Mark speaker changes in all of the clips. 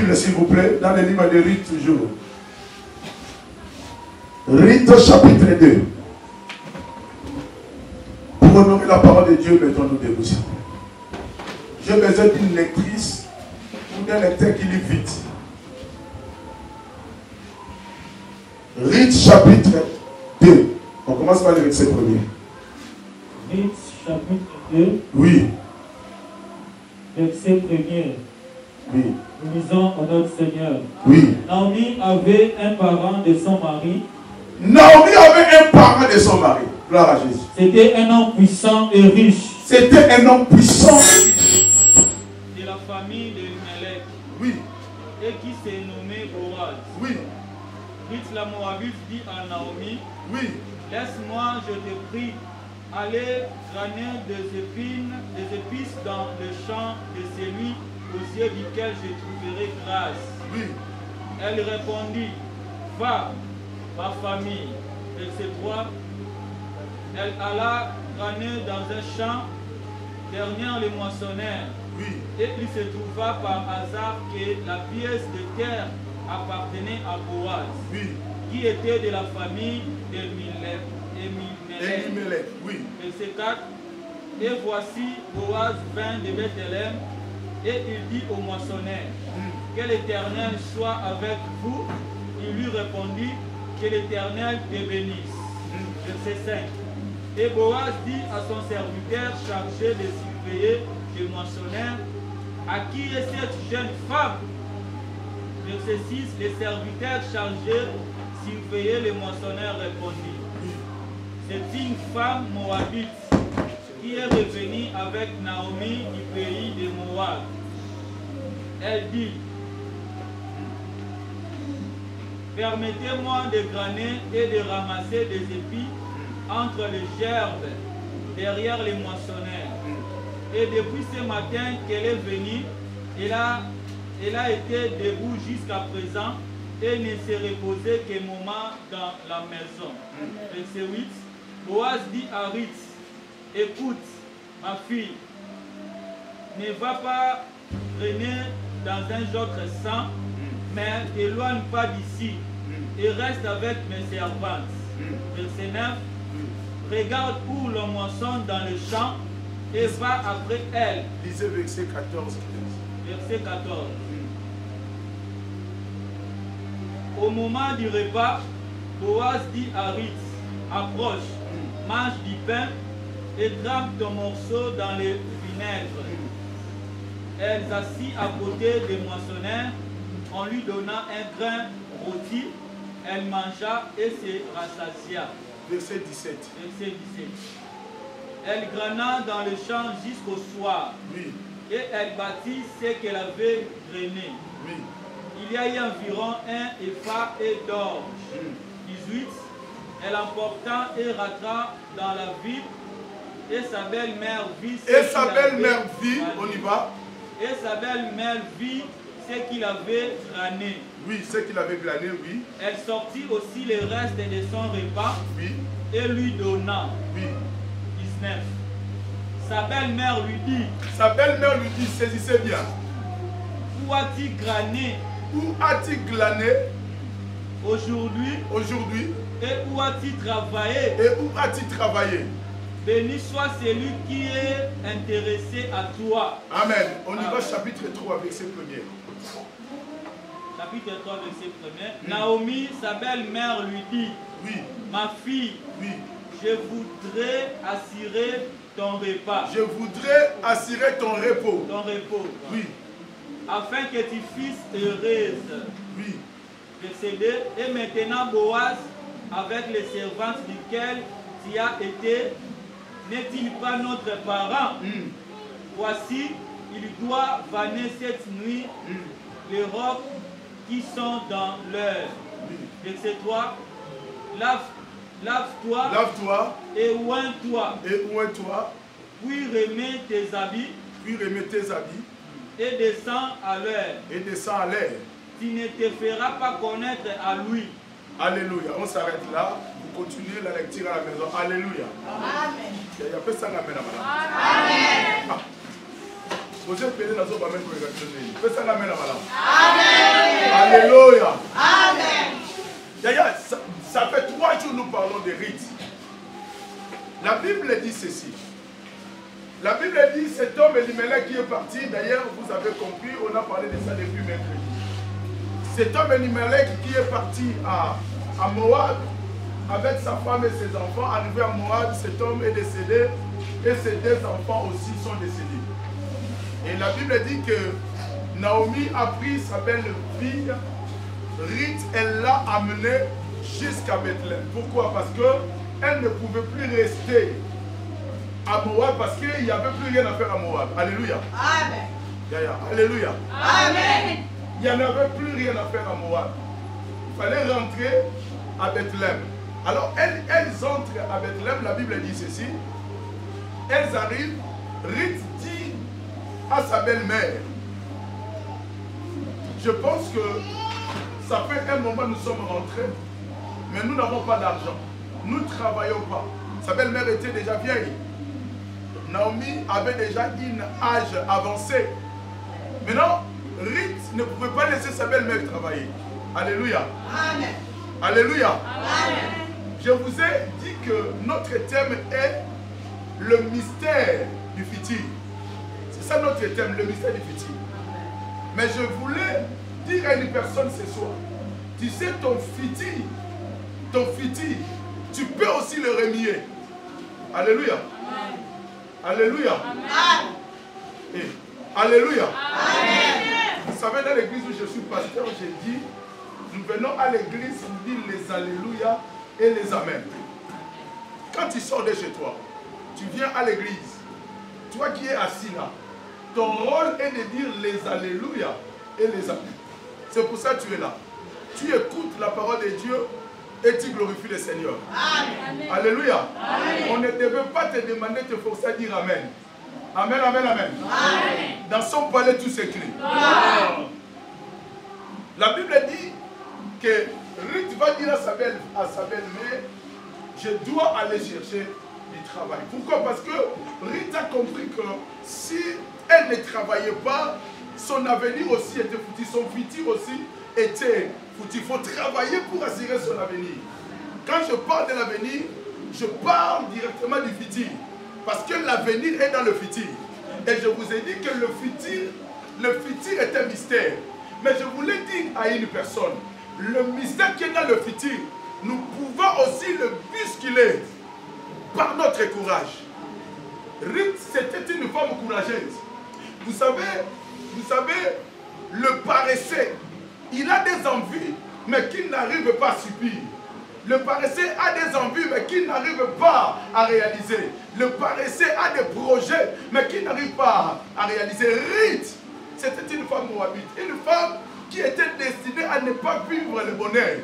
Speaker 1: Bible, s'il vous plaît, dans le livre de Ruth toujours. Ruth chapitre 2. Pour honorer la parole de Dieu, mettons-nous debout. J'ai besoin d'une lectrice ou d'un lecteur qui lit vite. Ruth chapitre 2. On commence par le verset premier.
Speaker 2: Ruth chapitre 2.
Speaker 1: Oui.
Speaker 2: Verset premier.
Speaker 1: Oui.
Speaker 2: Nous lisons au nom du Seigneur.
Speaker 1: Oui.
Speaker 2: Naomi avait un parent de son mari.
Speaker 1: Naomi avait un parent de son mari. Gloire à Jésus.
Speaker 2: C'était un homme puissant et riche.
Speaker 1: C'était un homme puissant et riche.
Speaker 2: De la famille de Mélec.
Speaker 1: Oui.
Speaker 2: Et qui s'est nommé Boaz.
Speaker 1: Oui.
Speaker 2: Ruth la Moabite dit à Naomi.
Speaker 1: Oui.
Speaker 2: Laisse-moi, je te prie, aller graner des épices dans le champ de celui aux yeux duquel je trouverai grâce.
Speaker 1: Oui.
Speaker 2: Elle répondit, va, ma famille. Verset 3. Elle alla graner dans un champ derrière les moissonneurs.
Speaker 1: Oui.
Speaker 2: Et il se trouva par hasard que la pièce de terre appartenait à Boaz,
Speaker 1: Oui.
Speaker 2: qui était de la famille d'Elimelech.
Speaker 1: Elimelech, oui.
Speaker 2: Verset 4. Et voici, Boaz vint de Bethléem, et il dit au moissonneur, que l'Éternel soit avec vous. Il lui répondit, que l'Éternel te bénisse. Verset 5. Et Boaz dit à son serviteur chargé de surveiller le moissonneur, à qui est cette jeune femme? Verset 6. Le serviteur chargé de surveiller le moissonneur répondit, c'est une femme moabite qui est revenue avec Naomi du pays de Moab. Elle dit, permettez-moi de graner et de ramasser des épis entre les gerbes derrière les moissonneurs. Et depuis ce matin qu'elle est venue, elle a été debout jusqu'à présent et ne s'est reposée qu'un moment dans la maison. Verset 8. Boaz dit à Ruth, écoute, ma fille, ne va pas traîner dans un autre sang, mais t'éloigne pas d'ici et reste avec mes servantes. Verset 9. Regarde où l'on moissonne dans le champ et va après elle.
Speaker 1: Lisez verset 14.
Speaker 2: Verset 14. Au moment du repas, Boaz dit à Ruth, approche, mange du pain et trempe ton morceau dans le vinaigre. Elle s'assit à côté des moissonneurs en lui donnant un grain rôti. Elle mangea et se rassasia.
Speaker 1: Verset 17.
Speaker 2: Verset 17. Elle grana dans le champ jusqu'au soir.
Speaker 1: Oui.
Speaker 2: Et elle bâtit ce qu'elle avait grainé.
Speaker 1: Oui.
Speaker 2: Il y a eu environ un épha et d'orge. 18. Elle emporta et rentra dans la ville. Et sa belle-mère vit ce
Speaker 1: Et sa belle-mère vit, on y va.
Speaker 2: Et sa belle-mère vit ce qu'il avait glané.
Speaker 1: Oui, ce qu'il avait glané, oui.
Speaker 2: Elle sortit aussi le reste de son repas.
Speaker 1: Oui.
Speaker 2: Et lui donna.
Speaker 1: Oui.
Speaker 2: 19. Sa belle-mère lui dit.
Speaker 1: Sa belle-mère lui dit, saisissez bien.
Speaker 2: Où as-tu glané?
Speaker 1: Où as-tu glané
Speaker 2: aujourd'hui?
Speaker 1: Aujourd'hui.
Speaker 2: Et où as-tu travaillé?
Speaker 1: Et où as-tu travaillé?
Speaker 2: Béni soit celui qui est intéressé à toi.
Speaker 1: Amen. On y va, chapitre 3, verset 1er.
Speaker 2: Chapitre 3, verset 1er. Naomi, sa belle-mère, lui dit,
Speaker 1: oui. Ma
Speaker 2: fille,
Speaker 1: oui.
Speaker 2: Je voudrais assurer ton repas.
Speaker 1: Je voudrais assurer ton repos.
Speaker 2: Ton repos.
Speaker 1: Oui.
Speaker 2: Afin que tu fisses heureuse.
Speaker 1: Oui.
Speaker 2: Verset 2. Et maintenant, Boaz, avec les servantes duquel tu as été, n'est-il pas notre parent? Voici, il doit vanner cette nuit les robes qui sont dans l'heure. Verset 3. Lave-toi.
Speaker 1: Lave-toi.
Speaker 2: Et oins-toi.
Speaker 1: Et oins-toi.
Speaker 2: Puis remets tes habits.
Speaker 1: Puis remets tes habits.
Speaker 2: Et descends à l'heure.
Speaker 1: Et descends à l'heure.
Speaker 2: Tu ne te feras pas connaître à lui.
Speaker 1: Alléluia. On s'arrête là. Vous continuez la lecture à la maison. Alléluia.
Speaker 3: Amen.
Speaker 1: Il y a fait ça la main.
Speaker 3: Amen.
Speaker 1: Vous êtes pédé dans son domaine pour regarder. Faites ça la main. Amen. Alléluia.
Speaker 3: Amen.
Speaker 1: D'ailleurs, ça fait 3 jours que nous parlons des rites. La Bible dit ceci. La Bible dit, cet homme Elimelech qui est parti, d'ailleurs, vous avez compris, on a parlé de ça depuis mercredi. Cet homme Elimelech qui est parti à Moab, avec sa femme et ses enfants, arrivé à Moab, cet homme est décédé, et ses 2 enfants aussi sont décédés. Et la Bible dit que Naomi a pris sa belle-fille, Ruth, elle l'a amenée jusqu'à Bethléem. Pourquoi? Parce qu'elle ne pouvait plus rester à Moab parce qu'il n'y avait plus rien à faire à Moab. Alléluia.
Speaker 3: Amen.
Speaker 1: Alléluia.
Speaker 3: Amen.
Speaker 1: Il n'y en avait plus rien à faire à Moab. Il fallait rentrer à Bethléem. Alors elles entrent à Bethléem, la Bible dit ceci. Elles arrivent, Ruth dit à sa belle-mère, je pense que ça fait un moment nous sommes rentrés, mais nous n'avons pas d'argent. Nous ne travaillons pas. Sa belle-mère était déjà vieille. Naomi avait déjà un âge avancé. Maintenant, Ruth ne pouvait pas laisser sa belle-mère travailler. Alléluia.
Speaker 3: Amen.
Speaker 1: Alléluia.
Speaker 3: Amen.
Speaker 1: Je vous ai dit que notre thème est le mystère du futur. C'est ça notre thème, le mystère du futur. Mais je voulais dire à une personne ce soir, tu sais ton futur, tu peux aussi le remuer. Alléluia.
Speaker 3: Amen.
Speaker 1: Alléluia.
Speaker 3: Amen.
Speaker 1: Et, alléluia.
Speaker 3: Amen.
Speaker 1: Vous savez, dans l'église où je suis pasteur, j'ai dit, nous venons à l'église pour dire les alléluia et les amen. Quand tu sors de chez toi, tu viens à l'église, toi qui es assis là, ton rôle est de dire les alléluia et les amen. C'est pour ça que tu es là. Tu écoutes la parole de Dieu et tu glorifies le Seigneur.
Speaker 3: Amen.
Speaker 1: Alléluia.
Speaker 3: Amen.
Speaker 1: On ne devait pas te demander de te forcer à dire amen. Amen, amen, amen.
Speaker 3: Amen.
Speaker 1: Dans son palais, tout s'écrit. La Bible dit que Ruth va dire à sa belle-mère, je dois aller chercher du travail. Pourquoi? Parce que Ruth a compris que si elle ne travaillait pas, son avenir aussi était foutu, son futur aussi était foutu. Il faut travailler pour assurer son avenir. Quand je parle de l'avenir, je parle directement du futur. Parce que l'avenir est dans le futur. Et je vous ai dit que le futur est un mystère. Mais je voulais dire à une personne, le mystère qui est dans le futur, nous pouvons aussi le bousculer par notre courage. Ruth, c'était une femme courageuse. Vous savez, le paresseux, il a des envies, mais qu'il n'arrive pas à subir. Le paresseux a des envies, mais qu'il n'arrive pas à réaliser. Le paresseux a des projets, mais qu'il n'arrive pas à réaliser. Ruth, c'était une femme moabite, une femme qui était destinée à ne pas vivre le bonheur.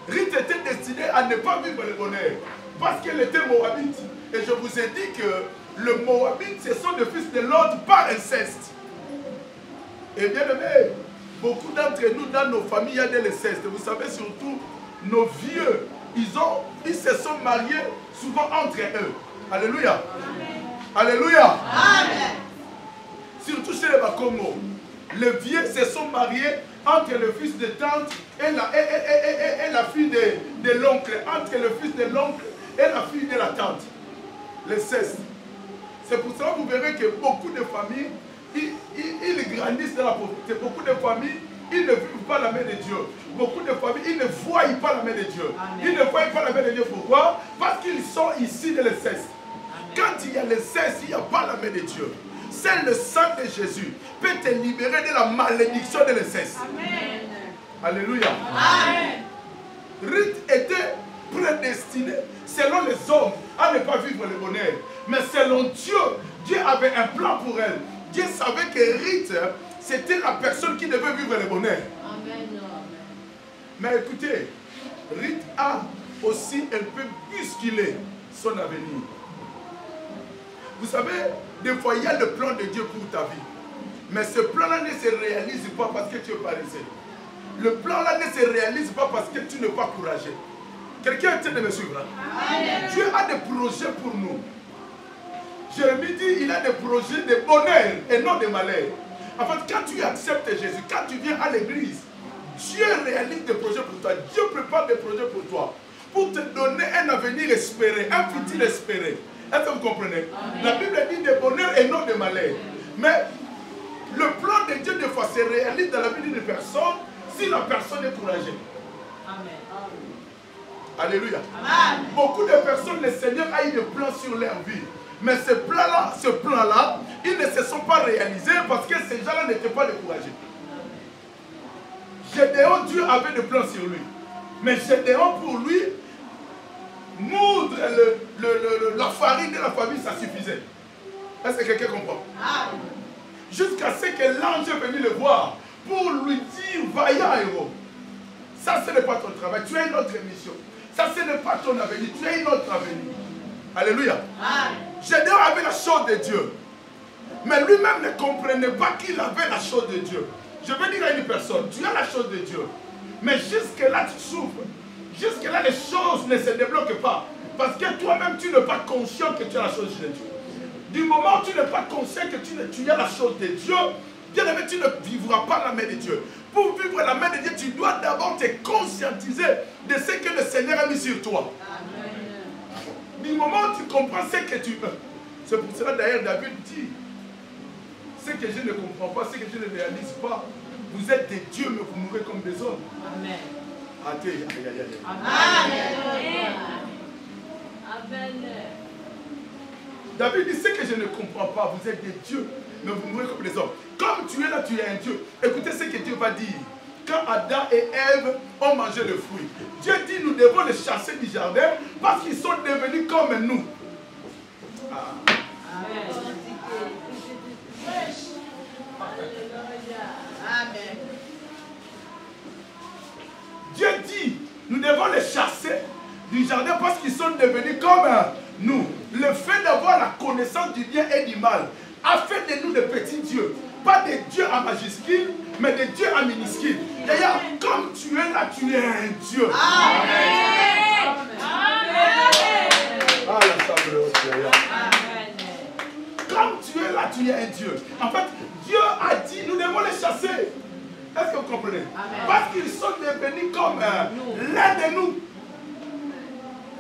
Speaker 1: Ruth était destinée à ne pas vivre le bonheur, parce qu'elle était moabite. Et je vous ai dit que le moabite, ce sont des fils de l'autre par inceste. Et bien aimé, beaucoup d'entre nous, dans nos familles, il y a de l'inceste. Vous savez, surtout, nos vieux, ils se sont mariés souvent entre eux. Alléluia. Amen. Alléluia. Amen. Surtout chez les Bakongo. Les vieux se sont mariés entre le fils de tante et la fille de l'oncle. Entre le fils de l'oncle et la fille de la tante. L'inceste. C'est pour ça que vous verrez que beaucoup de familles, ils grandissent dans la pauvreté. Beaucoup de familles, ils ne vivent pas la main de Dieu. Beaucoup de familles, ils ne voient pas la main de Dieu. Amen. Ils ne voient pas la main de Dieu. Pourquoi? Parce qu'ils sont ici de l'inceste. Quand il y a l'inceste, il n'y a pas la main de Dieu. C'est le sang de Jésus peut te libérer de la malédiction de l'inceste. Alléluia. Amen. Ruth était prédestinée, selon les hommes, à ne pas vivre le bonheur. Mais selon Dieu, Dieu avait un plan pour elle. Dieu savait que Ruth, c'était la personne qui devait vivre le bonheur. Amen. Mais écoutez, Ruth a aussi un peu bousculé son avenir. Vous savez, des fois, il y a le plan de Dieu pour ta vie. Mais ce plan-là ne se réalise pas parce que tu es paresseux. Le plan-là ne se réalise pas parce que tu n'es pas courageux. Quelqu'un essaie de me suivre. Hein? Dieu a des projets pour nous. Jérémie dit, il a des projets de bonheur et non de malheur. En fait, quand tu acceptes Jésus, quand tu viens à l'église, Dieu réalise des projets pour toi. Dieu prépare des projets pour toi. Pour te donner un avenir espéré, un futur espéré. Est-ce que vous comprenez? La Bible dit de bonheur et non de malheur. Mais le plan de Dieu des fois se réalise dans la vie d'une personne si la personne est courageuse.
Speaker 2: Amen.
Speaker 1: Alléluia. Amen. Beaucoup de personnes, le Seigneur a eu des plans sur leur vie. Mais ce plan-là, ils ne se sont pas réalisés parce que ces gens-là n'étaient pas découragés. Gédéon, Dieu avait des plans sur lui. Mais Gédéon, pour lui, moudre la farine de la famille, ça suffisait. Est-ce que quelqu'un comprend? Jusqu'à ce que l'ange est venu le voir pour lui dire, vaillant héros. Ça, ce n'est pas ton travail. Tu as une autre mission. Ça, ce n'est pas ton avenir. Tu as une autre avenir. Alléluia. Gédéon avait la chose de Dieu. Mais lui-même ne comprenait pas qu'il avait la chose de Dieu. Je veux dire à une personne, tu as la chose de Dieu. Mais jusque-là, tu souffres. Jusque-là, les choses ne se débloquent pas. Parce que toi-même, tu n'es pas conscient que tu as la chose de Dieu. Du moment où tu n'es pas conscient que tu as la chose de Dieu, bien aimé, tu ne vivras pas la main de Dieu. Pour vivre la main de Dieu, tu dois d'abord te conscientiser de ce que le Seigneur a mis sur toi. Du moment où tu comprends ce que tu veux. C'est pour cela d'ailleurs David dit, ce que je ne comprends pas, ce que je ne réalise pas, vous êtes des dieux mais vous mourrez comme des hommes. Amen. Amen. David dit, ce que je ne comprends pas, vous êtes des dieux mais vous mourrez comme des hommes. Comme tu es là, tu es un Dieu. Écoutez ce que Dieu va dire. Quand Adam et Ève ont mangé le fruit, Dieu dit, nous devons les chasser du jardin parce qu'ils sont devenus comme nous. Amen. Dieu dit, nous devons les chasser du jardin parce qu'ils sont devenus comme nous. Le fait d'avoir la connaissance du bien et du mal a fait de nous des petits dieux. Pas des dieux en majuscule, mais des dieux en minuscule. D'ailleurs, comme tu es là, tu es un Dieu. Amen. Ah, la chambre haute. Comme tu es là, tu es un Dieu. En fait, Dieu a dit, nous devons les chasser. Est-ce que vous comprenez? Amen. Parce qu'ils sont devenus comme l'un de nous.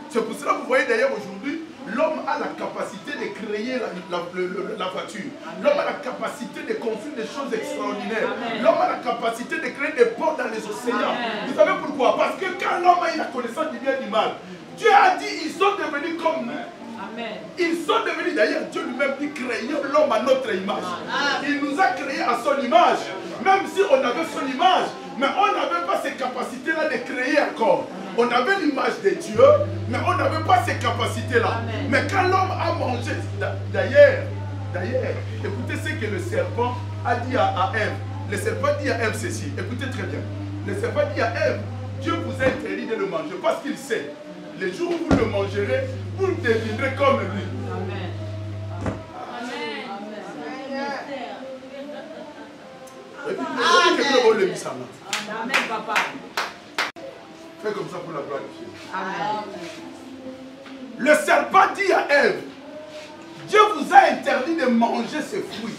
Speaker 1: C'est pour cela que vous voyez d'ailleurs aujourd'hui, l'homme a la capacité de créer la voiture. L'homme a la capacité de construire des choses extraordinaires. L'homme a la capacité de créer des ports dans les océans. Amen. Vous savez pourquoi? Parce que quand l'homme a eu la connaissance du bien et du mal, Dieu a dit, ils sont devenus comme nous. Amen. Ils sont devenus, d'ailleurs, Dieu lui-même dit, créons l'homme à notre image. Amen. Il nous a créés à son image. Même si on avait son image, mais on n'avait pas ces capacités-là de créer encore. On avait l'image de Dieu, mais on n'avait pas ces capacités-là. Mais quand l'homme a mangé, d'ailleurs, écoutez ce que le serpent a dit à Ève. Le serpent dit à Ève ceci, écoutez très bien. Le serpent dit à Ève, Dieu vous a interdit de le manger parce qu'il sait. Les jours où vous le mangerez, vous deviendrez comme lui. Amen. Amen, papa. Fais comme ça pour la gloire de Dieu. Amen. Le serpent dit à Ève, Dieu vous a interdit de manger ce fruit.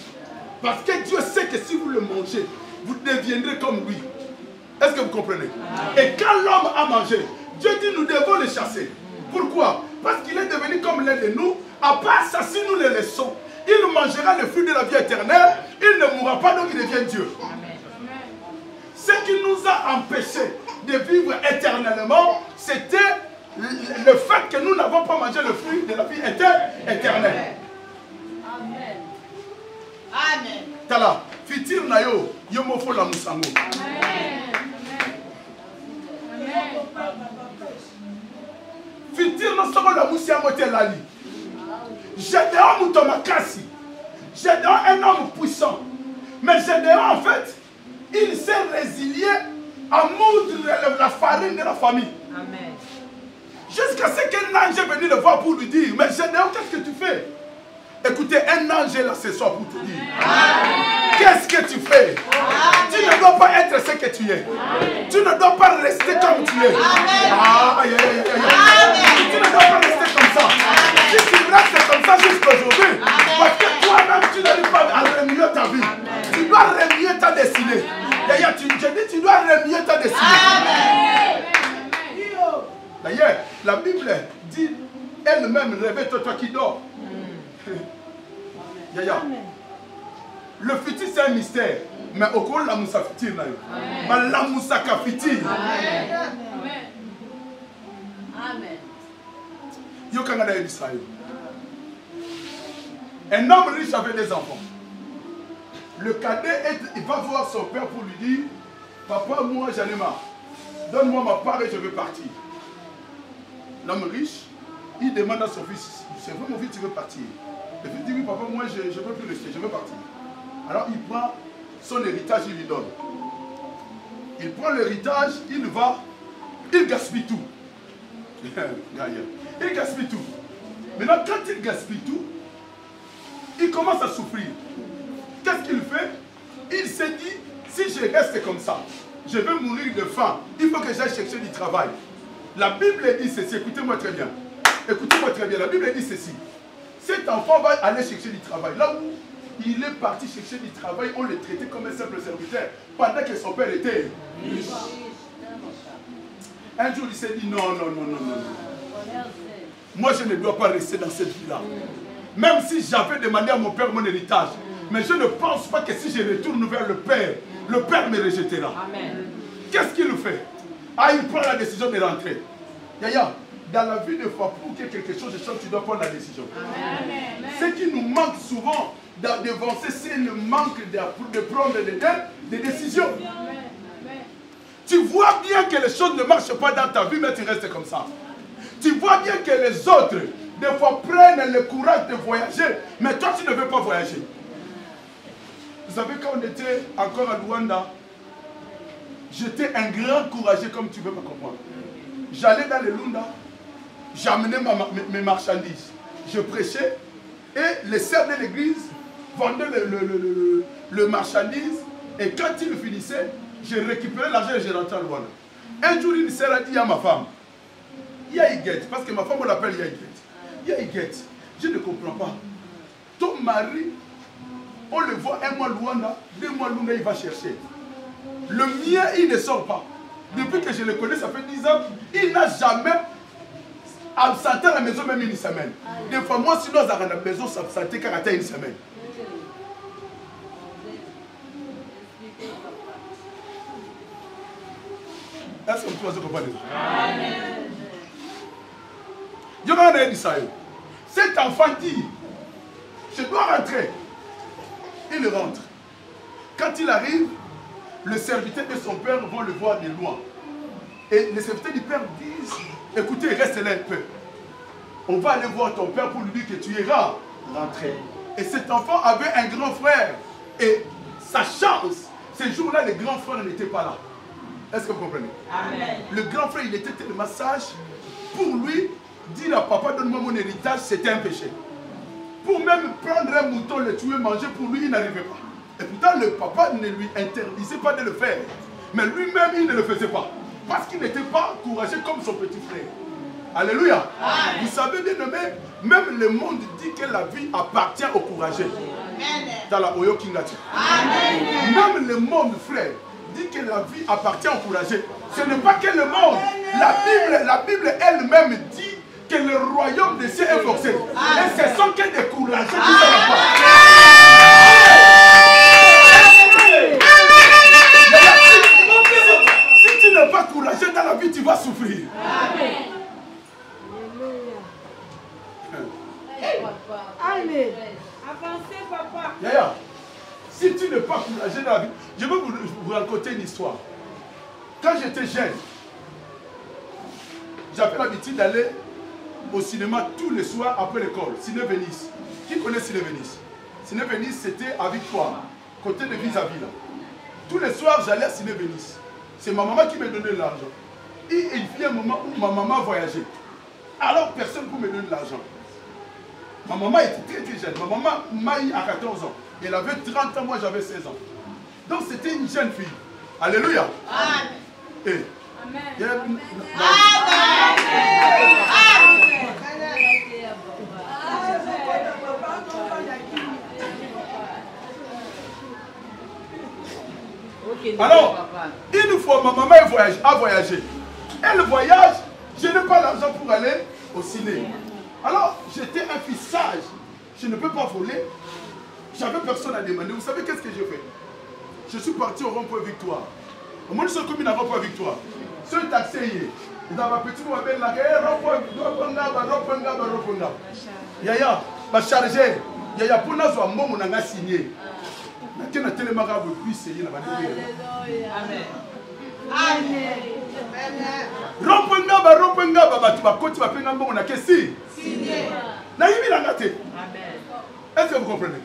Speaker 1: Parce que Dieu sait que si vous le mangez, vous deviendrez comme lui. Est-ce que vous comprenez? Amen. Et quand l'homme a mangé, Dieu dit nous devons le chasser. Pourquoi? Parce qu'il est devenu comme l'un de nous. À part ça, si nous le laissons, il mangera le fruit de la vie éternelle. Il ne mourra pas, donc il devient Dieu. Amen. Ce qui nous a empêchés de vivre éternellement, c'était le fait que nous n'avons pas mangé le fruit de la vie éternelle. Amen. Amen. Tala, fitir nayo, yomofo la musango. Amen. Fitir no soko la musiango telali. Gédéon Moutomakasi. Gédéon un homme puissant. Mais Gédéon en fait, il s'est résilié à moudre la farine de la famille. Amen. Jusqu'à ce qu'un ange est venu le voir pour lui dire, mais Gédéon, qu'est-ce que tu fais? Écoutez, un ange est là ce soir pour te dire. Qu'est-ce que tu fais? Tu ne dois pas être ce que tu es. Tu ne dois pas rester comme tu es. Tu ne dois pas rester comme ça. Si tu restes comme ça jusqu'aujourd'hui, parce que toi-même tu n'arrives pas à remuer ta vie. Tu dois remuer ta destinée. D'ailleurs, je dis, tu dois remuer ta Messie. D'ailleurs, la Bible dit elle-même, réveille-toi, toi qui dors. Yaya. Le futur, c'est un mystère. Mais au cours de la moussa fitir, la moussa fitir.
Speaker 3: Amen.
Speaker 1: Yo Canada Israël. Un homme riche avait des enfants. Le cadet, il va voir son père pour lui dire, papa, moi j'en ai marre. Donne-moi ma part et je vais partir. L'homme riche, il demande à son fils, c'est vrai mon fils, tu veux partir? Le fils dit, oui papa, moi je ne veux plus rester, je veux partir. Alors il prend son héritage, il lui donne. Il prend l'héritage, il va, il gaspille tout. Il gaspille tout. Maintenant, quand il gaspille tout, il commence à souffrir. Qu'est-ce qu'il fait? Il s'est dit, si je reste comme ça, je vais mourir de faim. Il faut que j'aille chercher du travail. La Bible dit ceci, écoutez-moi très bien. Écoutez-moi très bien, la Bible dit ceci. Cet enfant va aller chercher du travail. Là où il est parti chercher du travail, on le traitait comme un simple serviteur, pendant que son père était riche. Un jour, il s'est dit, non. Moi, je ne dois pas rester dans cette vie-là. Même si j'avais demandé à mon père mon héritage. Mais je ne pense pas que si je retourne vers le père me rejettera. Qu'est-ce qu'il fait? Ah, il prend la décision de rentrer. Yaya, dans la vie de foi, pour que quelque chose change, tu dois prendre la décision. Ce qui nous manque souvent d'avancer, c'est le manque de prendre des décisions. Tu vois bien que les choses ne marchent pas dans ta vie, mais tu restes comme ça. Tu vois bien que les autres, des fois, prennent le courage de voyager, mais toi, tu ne veux pas voyager. Vous savez, quand on était encore à Luanda, j'étais un grand courageux, comme tu ne veux pas comprendre. J'allais dans les Lunda, j'amenais mes marchandises. Je prêchais, et les sœurs de l'église vendaient le marchandise, et quand ils finissaient, je récupérais l'argent et je rentrais à Luanda. Un jour, une sœur a dit à ma femme, Yaïguet, parce que ma femme, on l'appelle Yaïguet. Yaïguet, je ne comprends pas. Ton mari, on le voit un mois Luanda, 2 mois Luanda, il va chercher. Le mien, il ne sort pas. Depuis que je le connais, ça fait 10 ans, il n'a jamais absenté à la maison même une semaine. Des fois, moi, si nous avons à la maison, ça absenté quand une semaine. Est-ce que vous comprenez? Je vais dire ça. Cet enfant dit, je dois rentrer. Il rentre. Quand il arrive, le serviteur de son père vont le voir de loin. Et les serviteurs du père disent, écoutez, reste là un peu. On va aller voir ton père pour lui dire que tu iras rentrer. Et cet enfant avait un grand frère. Et sa chance, ce jour-là, le grand frère n'était pas là. Est-ce que vous comprenez? Amen. Le grand frère, il était tellement sage. Pour lui, dire à papa, donne-moi mon héritage, c'était un péché. Pour même prendre un mouton, le tuer, manger, pour lui, il n'arrivait pas. Et pourtant, le papa ne lui interdisait pas de le faire. Mais lui-même, il ne le faisait pas. Parce qu'il n'était pas courageux comme son petit frère. Alléluia. Amen. Vous savez, bien aimé, même le monde dit que la vie appartient aux courageux. Dans la Oyo Kingati. Même le monde, frère, dit que la vie appartient aux courageux. Ce n'est pas que le monde. La Bible elle-même dit que le royaume des cieux est forcé. Et ce sont que des courageux qui sont là-bas. Si tu n'es pas courageux dans la vie, tu vas souffrir. Amen.
Speaker 3: Amen. Avancez, papa.
Speaker 1: Yaya, si tu n'es pas courageux dans la vie, je vais vous raconter une histoire. Quand j'étais jeune, j'avais l'habitude d'aller au cinéma tous les soirs après l'école. Ciné Venise. Qui connaît Ciné Venise? Ciné Venise, c'était à Victoire, côté de vis-à-vis là. Tous les soirs, j'allais à Ciné Venise. C'est ma maman qui me donnait l'argent. Et il y a un moment où ma maman voyageait. Alors, personne ne pouvait me donner de l'argent. Ma maman était très très jeune. Ma maman m'a eu à 14 ans. Elle avait 30 ans, moi j'avais 16 ans. Donc c'était une jeune fille. Alléluia. Amen. Et, Amen.
Speaker 3: Ok.
Speaker 1: Alors, une fois ma maman a voyagé. Elle voyage, je n'ai pas l'argent pour aller au ciné. Alors, j'étais un fils sage. Je ne peux pas voler. J'avais personne à demander. Vous savez qu'est-ce que j'ai fait? Je suis parti au rond-point Victoire. Au moins, je suis commune à rond-point Victoire. Ce taxi, il y a un petit peu de rond-point. Yaya, ma chargé. Yaya, pour nous, on a signé. Je suis tellement grave de plus. Amen. Amen. Est-ce que vous comprenez?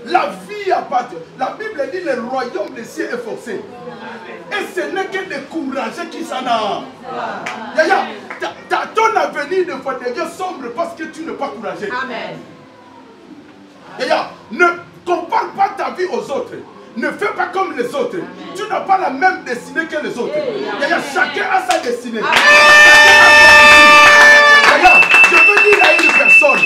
Speaker 1: La vie appartient. La Bible dit le royaume des cieux est forcé. Et ce n'est que des courageux qui s'en ont. Ton avenir ne va devenir sombre parce que tu n'es pas courageux. Amen. Ne compare pas ta vie aux autres. Ne fais pas comme les autres. Amen. Tu n'as pas la même destinée que les autres. Chacun a sa destinée. Je veux dire à une personne,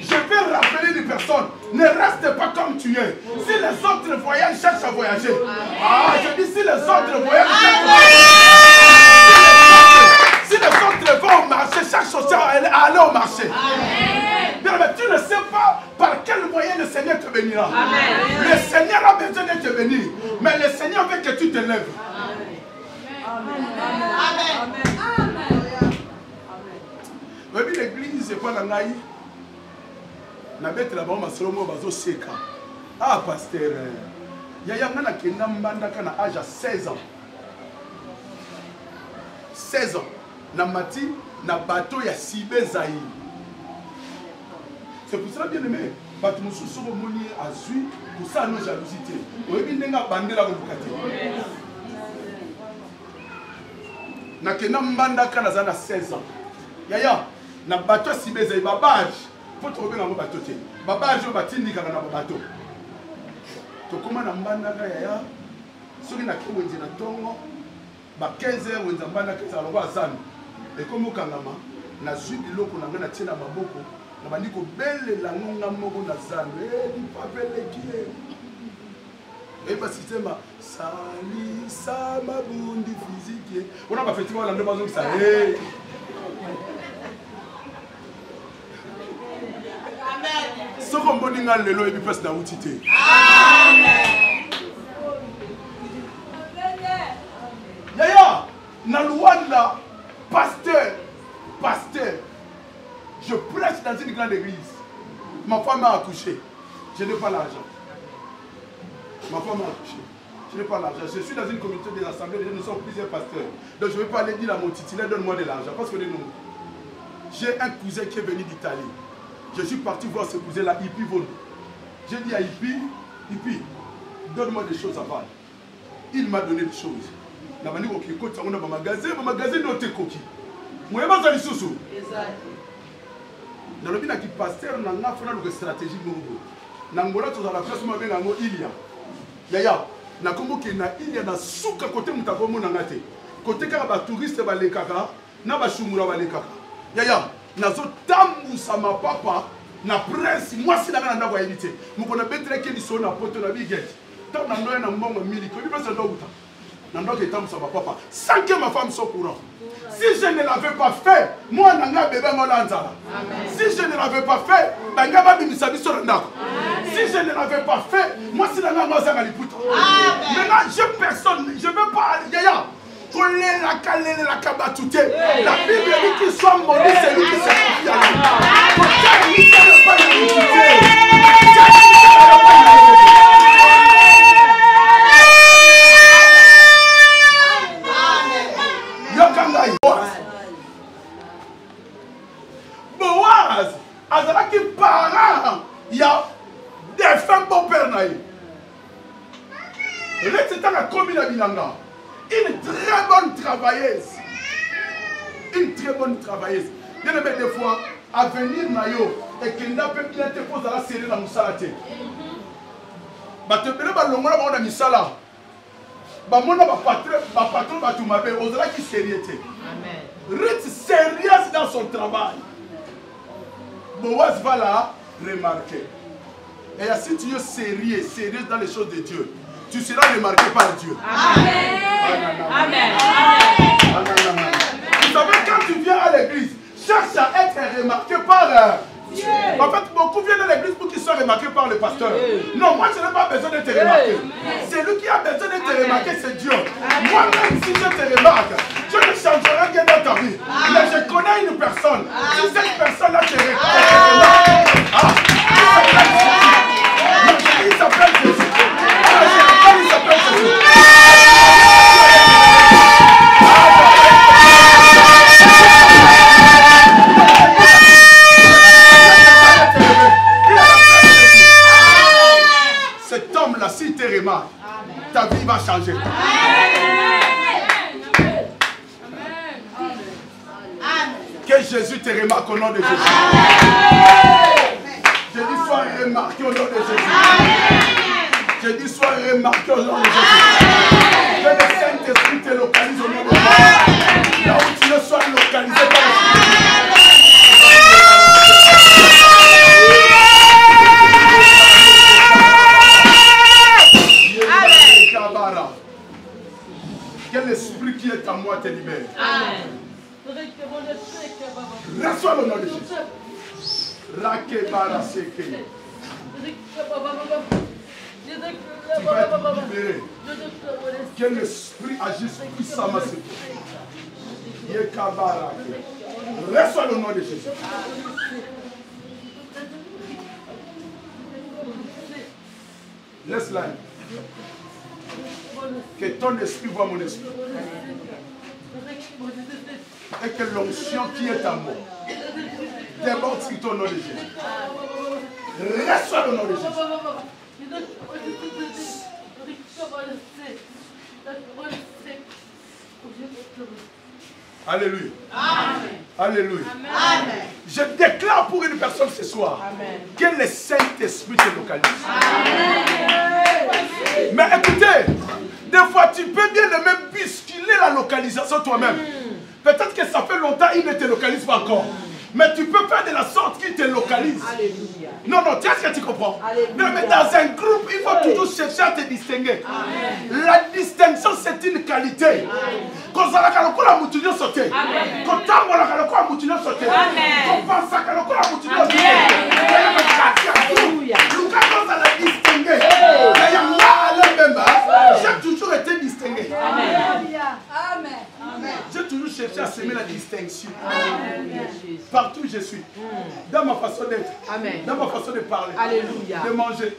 Speaker 1: je vais rappeler une personne, ne reste pas comme tu es. Si les autres voyagent, cherche à voyager. Ah, je dis si les autres voyagent, cherche à voyager. Si les autres vont au marché, cherche aussi à aller au marché. Bien, mais tu ne sais pas par quel moyen le Seigneur te bénira. Amen. Le Seigneur a besoin de te bénir, mais le Seigneur veut que tu te lèves. Amen. Amen. L'église, c'est pas la naïe. Na bête là-bas, ma solomo bazo seka. Ah, pasteur. Yaya ngana kenda mbanda kana âge à 16 ans. 16 ans. Na mati, na bateau ya Sibé Zaï. C'est pour cela, bien aimé, bateau moussou sur le moni azui, pour ça, nos jalousités. Vous avez bien bandé la boucate. Na kenda mbanda kana zana 16 ans. Yaya, na bateau Sibé Zaï, babage. Pour trouver dans mon bateau. Babage au batindi kana na bateau. To comment na mbanda ka yaya, soki na ki wenzi na tongo, ba 15h wenza mbanda ka za longo azana. Et comme au Kangama, na zui biloko na ngana tina maboko, na bandi ko belle la ngonga moko na zana. Di papele kié. Et pas système sali sa mabundi physique. On a pas fait tout la ndo bazo ça. Ce qu'on peut dire le lot et puis passe dans l'outil. Amen. Yaya, na Luanda, pasteur, je prêche dans une grande église. Ma femme m'a accouché. Je n'ai pas l'argent. Ma femme m'a accouché. Je n'ai pas l'argent. Je suis dans une communauté des assemblées, nous sommes plusieurs pasteurs. Donc je ne vais pas aller dire à mon titulaire, donne-moi de l'argent. Parce que j'ai un cousin qui est venu d'Italie. Je suis parti voir ce cousin-là, Hippie Volo. J'ai dit à Hippie, donne-moi des choses à faire. Il m'a donné des choses. Il m'a dit, ok, écoute, on a un magasin, notre coquille. Moi, je vais aller sous. Dans le but qui pasteur, on a une stratégie. Dans le place, on a Ilia. Yaya, na kombo ke na Ilia na suka côté mutakomo na ngate. Côté ka ba touriste ba lekaka, na ba shumura ba lekaka. Yaya, nazo tambusa ma papa na prince moi si na ndako ya elite. Mukona betre ke liso na poto na biget. Tant na ndoya na mbongo mili ko bi pesa ndo uta. Na ndoko tambusa ma papa sans que ma femme soit courant. Si je ne l'avais pas fait, moi nanga bébé ngolanzala. Si je ne l'avais pas fait, banga ba bimisa biso ndako. Si je ne l'avais pas fait, moi si nanga ngozanga liputa. Maintenant je personne, je veux pas yaya. La Bible dit qu'il soit maudit, c'est lui qui s'est confié à lui. Boaz, Azalaki parent, il y a des femmes pour père naï. Le c'est un commis à Bilanga. Une très bonne travailleuse. Une très bonne travailleuse. Bien aimé des fois, à venir Nayo, et qu'il n'a pas bien te pose à la série dans Moussalate. Bah, tu peux pas l'ongler dans la Missala. Bah, mon patron va tout m'appeler, osera qui sérieuxité. Reste sérieuse dans son travail. Boaz va là, remarqué. Et si tu es sérieux dans les choses de Dieu, tu seras remarqué par Dieu.
Speaker 3: Amen.
Speaker 1: Amen. Vous savez, quand tu viens à l'église, cherche à être remarqué par Dieu. En fait, beaucoup viennent à l'église pour qu'ils soient remarqués par le pasteur. Non, moi je n'ai pas besoin de te remarquer. C'est lui qui a besoin de te remarquer, c'est Dieu. Moi-même, si je te remarque, je ne changerai rien dans ta vie. Mais je connais une personne. Si cette personne-là te remarque, il s'appelle Jésus. Il s'appelle Jésus. Cet homme-là, s'il te remarque, ta vie va changer. Que Jésus te remarque au nom de Jésus. Je dis sois remarqué au nom de Jésus. Je dis sois remarqué au nom de Jésus. Que le Saint-Esprit te localise au nom de Jésus. Là où tu ne sois localisé par le que l'esprit qui est en moi te libère. Amen. Reçois le nom de Jésus. Tu vas être libéré. Que l'esprit agisse puissamment sur toi. Reçois le nom de Jésus. Laisse-la. Que ton esprit voit mon esprit. Et que l'onction qui est en moi déborde sur ton nom de Jésus. Reçois le nom de Jésus. Alléluia. Amen. Alléluia. Amen. Je déclare pour une personne ce soir. Amen. Que le Saint-Esprit te localise. Amen. Mais écoutez, des fois tu peux bien le même bousculer la localisation toi-même. Peut-être que ça fait longtemps qu'il ne te localise pas encore. Mais tu peux faire de la sorte qu'il te localise. Alléluia. Non, non, tu sais ce que tu comprends? Non, mais dans un groupe, il faut toujours chercher à te distinguer. Amen. La distinction, c'est une qualité. Quand on a sauté, quand on a sauté, j'ai toujours été distingué. J'ai toujours cherché à s'aimer la distinction. Amen. Partout où je suis, dans ma façon d'être, dans ma façon de parler, Alléluia. De manger,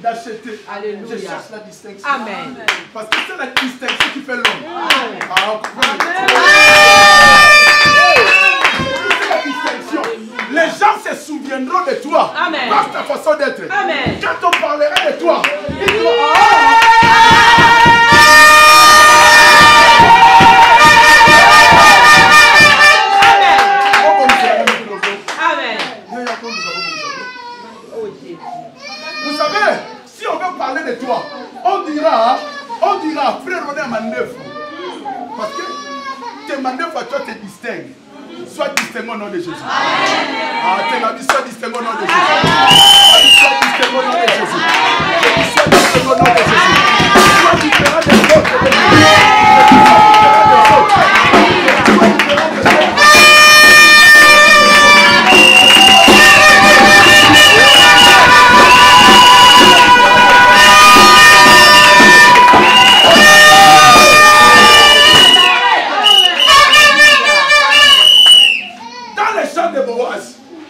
Speaker 1: d'acheter, je cherche la distinction. Amen. Parce que c'est la distinction qui fait l'homme. Les gens se souviendront de toi. Amen. Par ta façon d'être. Quand on parlera de toi, ils diront vous savez, si on veut parler de toi, on dira, frère, on est à manœuvre. Parce que tes manœuvres à toi te distinguent. Sois distingué au nom de Jésus. Tes amis, sois distingué au nom de Jésus. Sois distingué au nom de Jésus. Sois distingué au nom de Jésus. Sois différent des autres.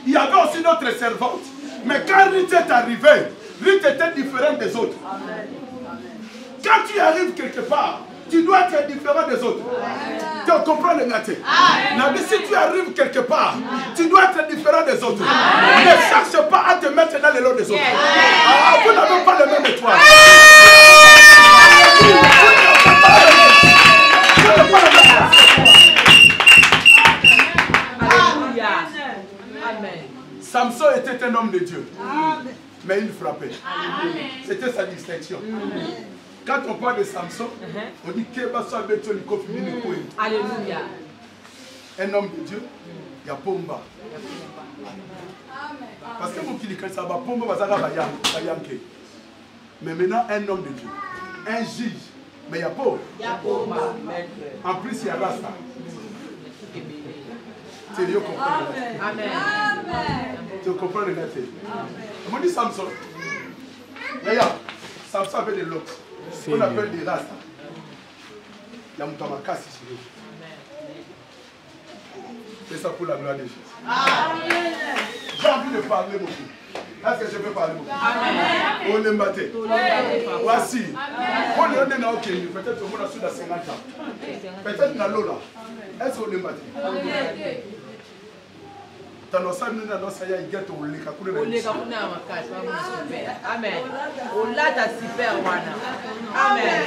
Speaker 1: Il y avait aussi notre servante. Mais quand Ruth est arrivée, Ruth était différente des autres. Quand tu arrives quelque part, tu dois être différent des autres. Tu comprends le matin? Si tu arrives quelque part, tu dois être différent des autres. Ne cherche pas à te mettre dans le lot des autres. Vous n'avez pas le même étoile. Samson était un homme de Dieu. Mais il frappait. C'était sa distinction. Quand on parle de Samson, on dit Alléluia. Un homme de Dieu, il y a Pomba. Parce que mon qui dit que ça va pomper, ça va yanker. Mais maintenant, un homme de Dieu, un juge, mais il y a pas. En plus, il y a Rasta. Tu comprends?
Speaker 3: Amen.
Speaker 1: Tu comprends le gars? On dit Samson. Regarde, Samson avait des locks. On appelle des Rasta. Il y a mon tamakasi ici. C'est ça pour la gloire des choses. J'ai envie de parler beaucoup. Est-ce que je peux parler beaucoup? On est maté. Voici. On est peut-être au monde sous la 50 ans. Peut-être dans l'eau là. Est-ce qu'on est maté? Dans nos salles, nous avons un gâte au lait.
Speaker 3: Amen. On l'a super wana. Amen.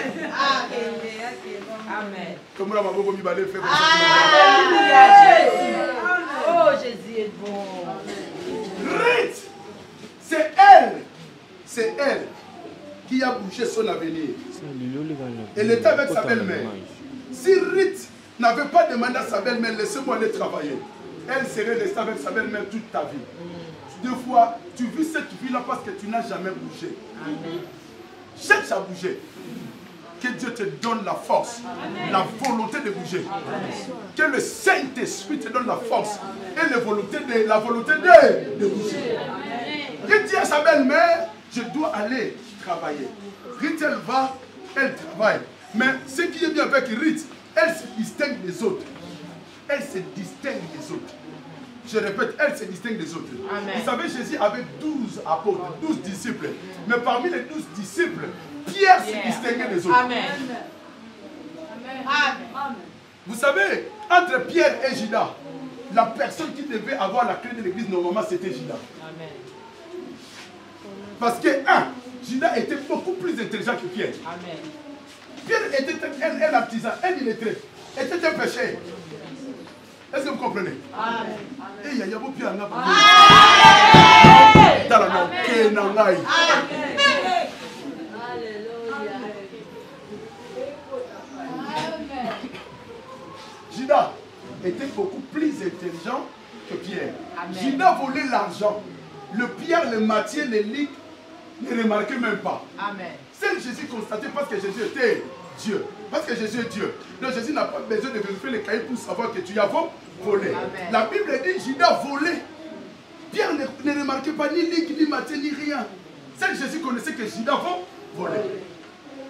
Speaker 3: Amen.
Speaker 1: Comme on a beaucoup mis balai fait.
Speaker 3: Alléluia Jésus. Oh Jésus est bon.
Speaker 1: Ruth, c'est elle qui a bouché son avenir. Elle était avec sa belle-mère. Si Ruth n'avait pas demandé à sa belle-mère, laissez-moi aller travailler, elle serait restée avec sa belle-mère toute ta vie. Deux fois, tu vis cette vie-là parce que tu n'as jamais bougé. Cherche à bouger. Que Dieu te donne la force, la volonté de bouger. Que le Saint-Esprit te donne la force et la volonté de bouger. Ruth dit à sa belle-mère, je dois aller travailler. Ruth, elle va, elle travaille. Mais ce qui est bien avec Ruth, elle se distingue des autres. Elle se distingue des autres. Je répète, elle se distingue des autres. Amen. Vous savez, Jésus avait 12 apôtres, 12 disciples. Mais parmi les 12 disciples, Pierre se distinguait des autres.
Speaker 3: Amen.
Speaker 1: Amen. Vous savez, entre Pierre et Judas, la personne qui devait avoir la clé de l'église, normalement, c'était Judas. Amen. Parce que, Judas était beaucoup plus intelligent que Pierre. Amen. Pierre était un artisan, un illettré, était un pécheur. Est-ce que vous comprenez? Amen. Et il y a beaucoup de Pierre. Amen. Judas était beaucoup plus intelligent que Pierre. Amen. Judas volait l'argent. Le Pierre, le Matthieu, le Luc ne remarquaient même pas. Amen. C'est Jésus constatait parce que Jésus était Dieu. Parce que Jésus est Dieu. Donc Jésus n'a pas besoin de vérifier les cahiers pour savoir que tu as volé. Amen. La Bible dit Judas volait. Pierre ne remarquait pas ni Luc, ni Matthieu, ni rien. C'est Jésus connaissait que Judas volait.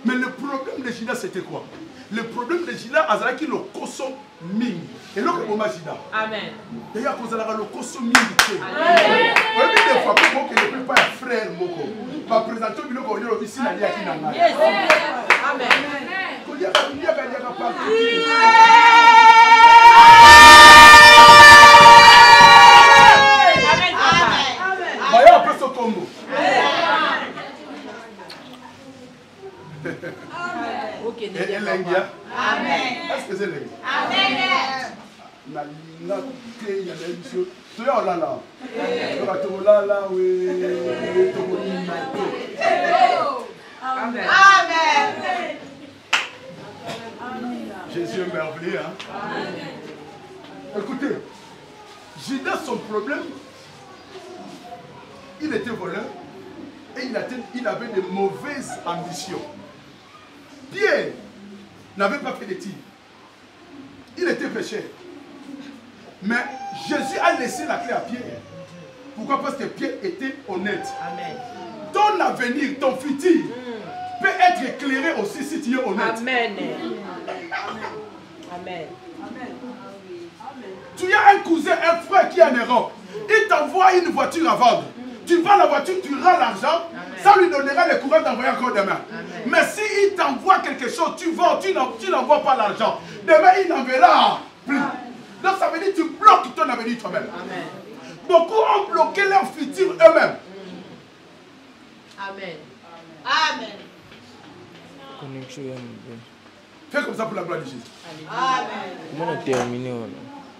Speaker 1: Mais le problème de Judas, c'était quoi? Le problème de Judas, c'est qu'il a le koso ming. Et là, c'est comment Judas? Amen. D'ailleurs, vous avez le koso ming. Amen. Vous avez des fois que vous ne pouvez pas être frère. Vous présentez le billet qu'on ici, la vie qui n'a pas. Amen. Voyons après ce combo. Et l'India. Amen. Est-ce que c'est l'India? Amen. Amen. Jésus est merveilleux. Hein? Écoutez, Judas, son problème, il était voleur et il avait de mauvaises ambitions. Pierre n'avait pas fait d'études. Il était pécheur. Mais Jésus a laissé la clé à Pierre. Pourquoi? Parce que Pierre était honnête. Amen. Ton avenir, ton futur peut être éclairé aussi si tu es honnête. Amen. Amen. Tu as un cousin, un frère qui est en Europe. Il t'envoie une voiture à vendre. Tu vends la voiture, tu rends l'argent. Ça lui donnera le courage d'envoyer encore demain. Amen. Mais s'il t'envoie quelque chose, tu vends, tu n'envoies pas l'argent. Demain, il n'enverra plus. Amen. Donc ça veut dire que tu bloques ton avenir toi-même. Beaucoup ont bloqué leur futur eux-mêmes. Amen. Amen. Fais comme ça pour la gloire de Jésus. Amen.
Speaker 4: Comment on a terminé?